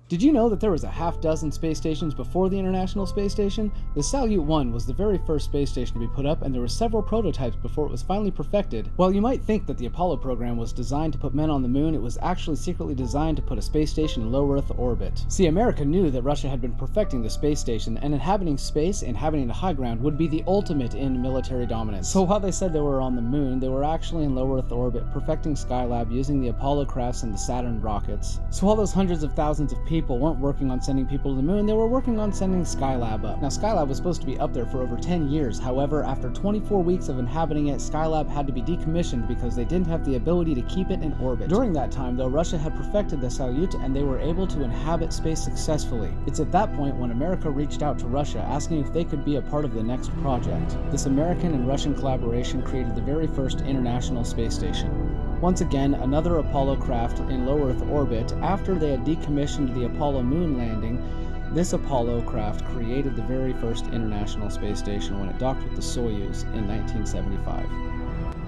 Did you know that there was a half dozen space stations before the International Space Station? The Salyut 1 was the very first space station to be put up, and there were several prototypes before it was finally perfected. While you might think that the Apollo program was designed to put men on the moon, it was actually secretly designed to put a space station in low Earth orbit. See, America knew that Russia had been perfecting the space station, and inhabiting space, inhabiting the high ground, would be the ultimate in military dominance. So while they said they were on the moon, they were actually in low Earth orbit, perfecting Skylab using the Apollo crafts and the Saturn rockets. So all those hundreds of thousands of people weren't working on sending people to the moon, they were working on sending Skylab up. Now, Skylab was supposed to be up there for over 10 years. However, after 24 weeks of inhabiting it, Skylab had to be decommissioned because they didn't have the ability to keep it in orbit. During that time, though, Russia had perfected the Salyut and they were able to inhabit space successfully. It's at that point when America reached out to Russia asking if they could be a part of the next project. This American and Russian collaboration created the very first International Space Station. Once again, another Apollo craft in low Earth orbit. After they had decommissioned the Apollo moon landing, this Apollo craft created the very first International Space Station when it docked with the Soyuz in 1975.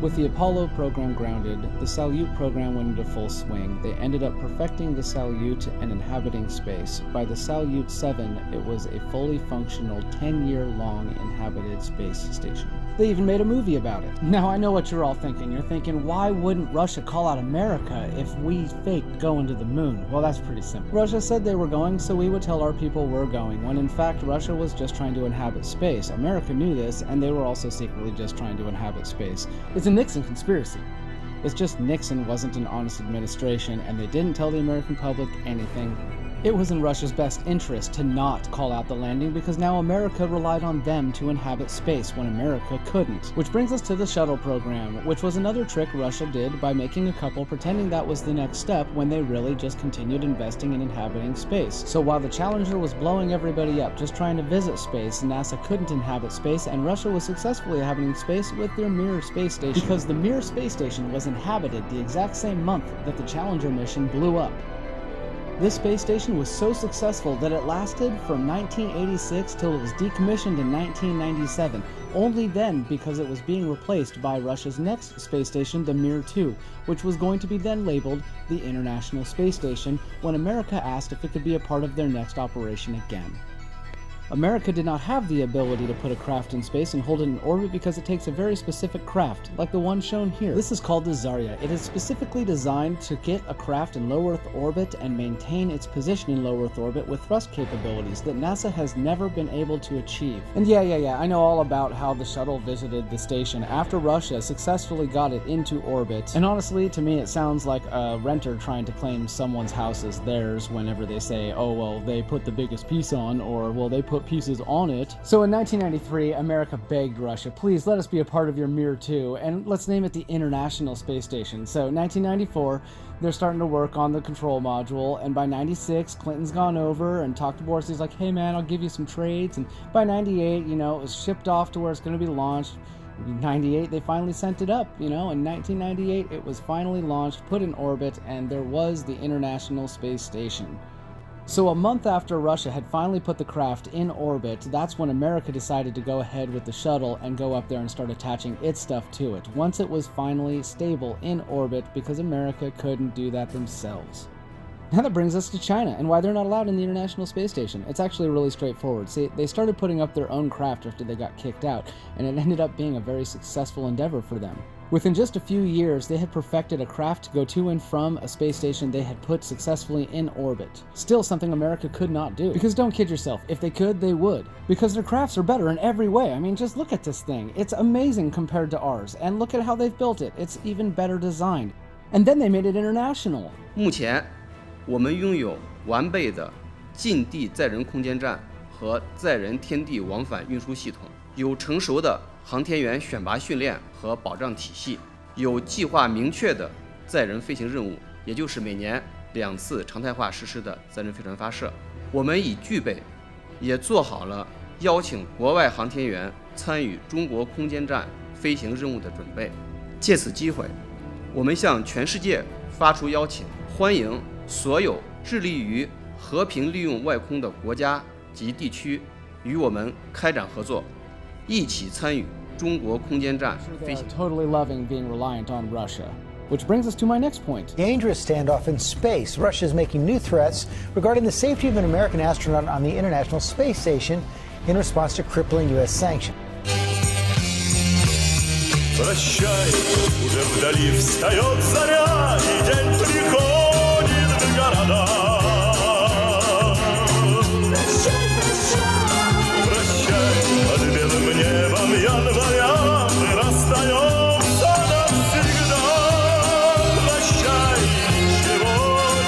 With the Apollo program grounded, the Salyut program went into full swing. They ended up perfecting the Salyut and inhabiting space. By the Salyut 7, it was a fully functional 10-year-long inhabited space station. They even made a movie about it. Now, I know what you're all thinking. You're thinking, why wouldn't Russia call out America if we faked going to the moon? Well, that's pretty simple. Russia said they were going, so we would tell our people we're going, when in fact Russia was just trying to inhabit space. America knew this, and they were also secretly just trying to inhabit space. It's a Nixon conspiracy. It's just Nixon wasn't an honest administration, and they didn't tell the American public anything. It was in Russia's best interest to not call out the landing because now America relied on them to inhabit space when America couldn't. Which brings us to the shuttle program, which was another trick Russia did by making a couple pretending that was the next step when they really just continued investing in inhabiting space. So while the Challenger was blowing everybody up just trying to visit space, NASA couldn't inhabit space, and Russia was successfully inhabiting space with their Mir space station because the Mir space station was inhabited the exact same month that the Challenger mission blew up. This space station was so successful that it lasted from 1986 till it was decommissioned in 1997. Only then because it was being replaced by Russia's next space station, the Mir 2, which was going to be then labeled the International Space Station when America asked if it could be a part of their next operation again. America did not have the ability to put a craft in space and hold it in orbit because it takes a very specific craft, like the one shown here. This is called the Zarya. It is specifically designed to get a craft in low Earth orbit and maintain its position in low Earth orbit with thrust capabilities that NASA has never been able to achieve. And yeah, I know all about how the shuttle visited the station after Russia successfully got it into orbit. And honestly, to me, it sounds like a renter trying to claim someone's house as theirs whenever they say, oh, well, they put the biggest piece on, or, well, they put pieces on it. So in 1993, America begged Russia, please let us be a part of your Mir 2, and let's name it the International Space Station. So 1994, they're starting to work on the control module, and by 96, Clinton's gone over and talked to Boris. He's like, hey man, I'll give you some trades, and by 98, it was shipped off to where it's going to be launched. In 98, they finally sent it up, In 1998, it was finally launched, put in orbit, and there was the International Space Station. So a month after Russia had finally put the craft in orbit, that's when America decided to go ahead with the shuttle and go up there and start attaching its stuff to it, once it was finally stable in orbit, because America couldn't do that themselves. Now that brings us to China, and why they're not allowed in the International Space Station. It's actually really straightforward. See, they started putting up their own craft after they got kicked out, and it ended up being a very successful endeavor for them. Within just a few years, they had perfected a craft to go to and from a space station they had put successfully in orbit. Still something America could not do. Because don't kid yourself, if they could, they would. Because their crafts are better in every way. I mean, just look at this thing. It's amazing compared to ours. And look at how they've built it. It's even better designed. And then they made it international. 目前我们拥有完备的近地载人空间站和载人天地往返运输系统，有成熟的航天员选拔训练和保障体系，有计划明确的载人飞行任务，也就是每年2次常态化实施的载人飞船发射。我们已具备，也做好了邀请国外航天员参与中国空间站飞行任务的准备。借此机会，我们向全世界发出邀请，欢迎所有致力于和平利用外空的国家及地区与我们开展合作，一起参与中国空间站飞行。Totally loving being reliant on Russia. Which brings us to my next point. Dangerous standoff in space. Russia is making new threats regarding the safety of an American astronaut on the International Space Station in response to crippling U.S. sanctions. Прощай, уже вдали встает заря, и день приходит в города. Прощай, под белым небом января мы расстаемся навсегда. Прощай, ничего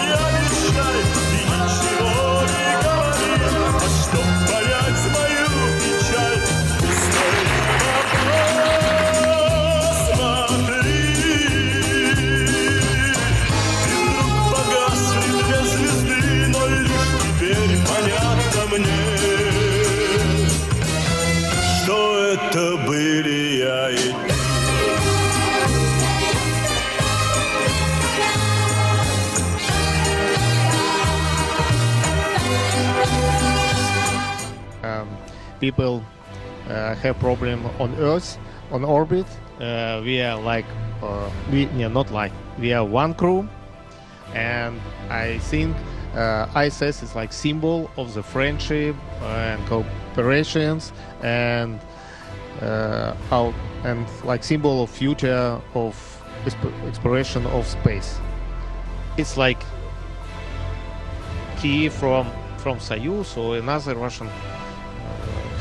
не обещай и ничего не говори, а чтоб понять мою печаль, стоит посмотри. И вдруг погасли две звезды, но лишь теперь понятно мне, что это были я и ты. People have problem on Earth, on orbit. We are like, we are one crew, and I think ISS is like symbol of the friendship and cooperations and like symbol of future of exploration of space. It's like key from Soyuz or another Russian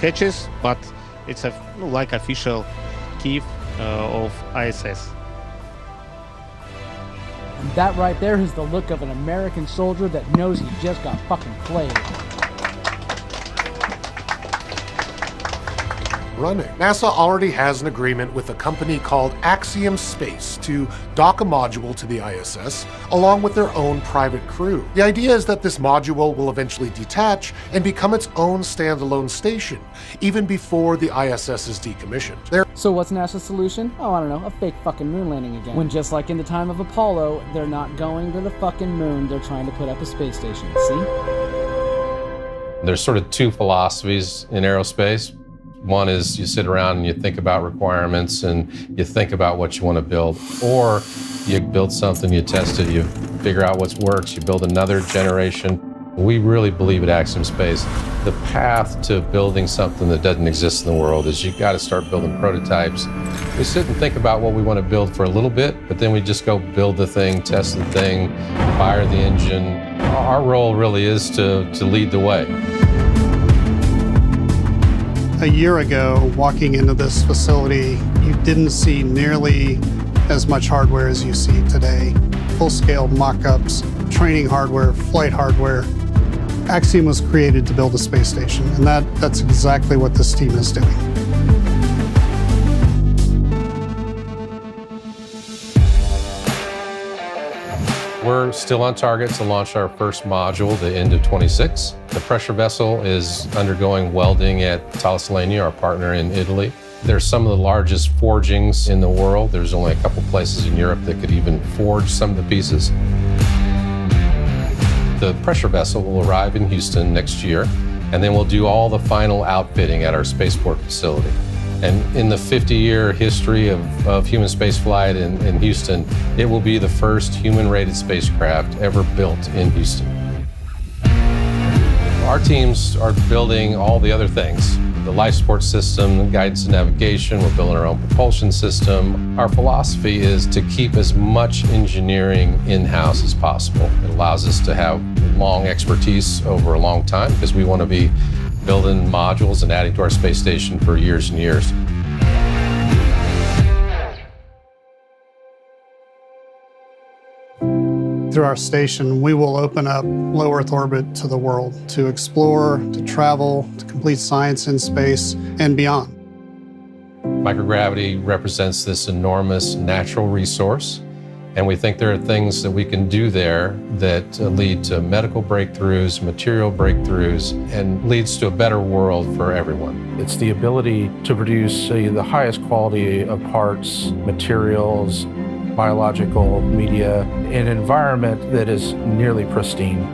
hatches, but it's like official key of ISS. And that right there is the look of an American soldier that knows he just got fucking played. Running. NASA already has an agreement with a company called Axiom Space to dock a module to the ISS along with their own private crew. The idea is that this module will eventually detach and become its own standalone station, even before the ISS is decommissioned. So what's NASA's solution? Oh, I don't know, a fake fucking moon landing again. When just like in the time of Apollo, they're not going to the fucking moon, they're trying to put up a space station, see? There's sort of two philosophies in aerospace. One is you sit around and you think about requirements and you think about what you want to build. Or you build something, you test it, you figure out what works, you build another generation. We really believe at Axiom Space, the path to building something that doesn't exist in the world is you got to start building prototypes. We sit and think about what we want to build for a little bit, but then we just go build the thing, test the thing, fire the engine. Our role really is to lead the way. A year ago, walking into this facility, you didn't see nearly as much hardware as you see today. Full-scale mock-ups, training hardware, flight hardware. Axiom was created to build a space station, and that's exactly what this team is doing. We're still on target to launch our first module the end of 26. The pressure vessel is undergoing welding at Thales Alenia, our partner in Italy. There's some of the largest forgings in the world. There's only a couple places in Europe that could even forge some of the pieces. The pressure vessel will arrive in Houston next year, and then we'll do all the final outfitting at our spaceport facility. And in the 50-year history of human spaceflight in Houston, it will be the first human-rated spacecraft ever built in Houston. Our teams are building all the other things. The life support system, guidance and navigation, we're building our own propulsion system. Our philosophy is to keep as much engineering in-house as possible. It allows us to have long expertise over a long time because we want to be building modules and adding to our space station for years and years. Through our station, we will open up low Earth orbit to the world to explore, to travel, to complete science in space and beyond. Microgravity represents this enormous natural resource, and we think there are things that we can do there that lead to medical breakthroughs, material breakthroughs, and leads to a better world for everyone. It's the ability to produce the highest quality of parts, materials, biological media, in an environment that is nearly pristine.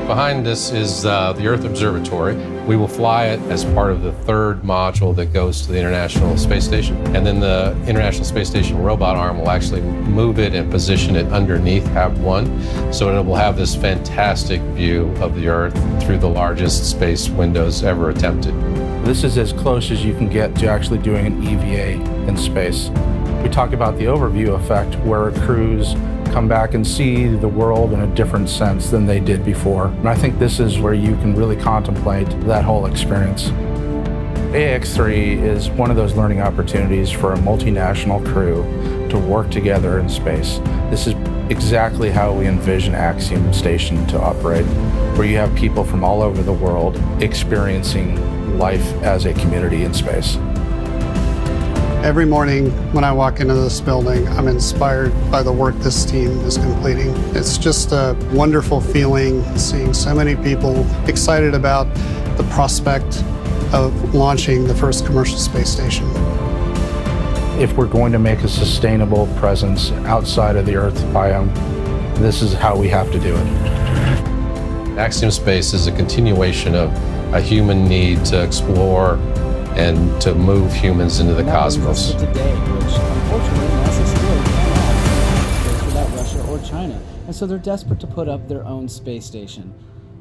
Behind this is the Earth Observatory. We will fly it as part of the third module that goes to the International Space Station. And then the International Space Station robot arm will actually move it and position it underneath HAB-1. So it will have this fantastic view of the Earth through the largest space windows ever attempted. This is as close as you can get to actually doing an EVA in space. We talk about the overview effect, where crews come back and see the world in a different sense than they did before. And I think this is where you can really contemplate that whole experience. AX-3 is one of those learning opportunities for a multinational crew to work together in space. This is exactly how we envision Axiom Station to operate, where you have people from all over the world experiencing life as a community in space. Every morning when I walk into this building, I'm inspired by the work this team is completing. It's just a wonderful feeling seeing so many people excited about the prospect of launching the first commercial space station. If we're going to make a sustainable presence outside of the Earth biome, this is how we have to do it. Axiom Space is a continuation of a human need to explore and to move humans into the cosmos. Today, which unfortunately NASA still cannot without Russia or China, and so they're desperate to put up their own space station.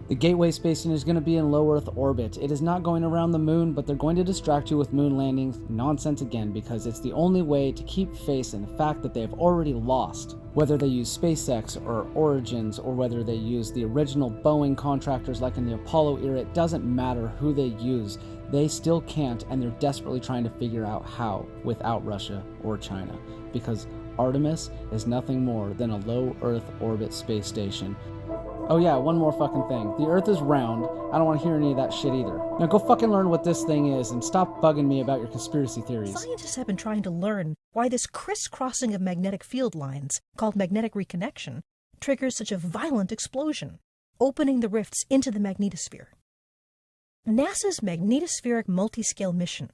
The Gateway space station is going to be in low Earth orbit. It is not going around the moon, but they're going to distract you with moon landings. Nonsense again, because it's the only way to keep face in the fact that they have already lost. Whether they use SpaceX or Origins, or whether they use the original Boeing contractors like in the Apollo era, it doesn't matter who they use. They still can't, and they're desperately trying to figure out how without Russia or China, because Artemis is nothing more than a low Earth orbit space station. Oh yeah, one more fucking thing. The Earth is round. I don't want to hear any of that shit either. Now go fucking learn what this thing is and stop bugging me about your conspiracy theories. Scientists have been trying to learn why this crisscrossing of magnetic field lines, called magnetic reconnection, triggers such a violent explosion, opening the rifts into the magnetosphere. NASA's magnetospheric multiscale mission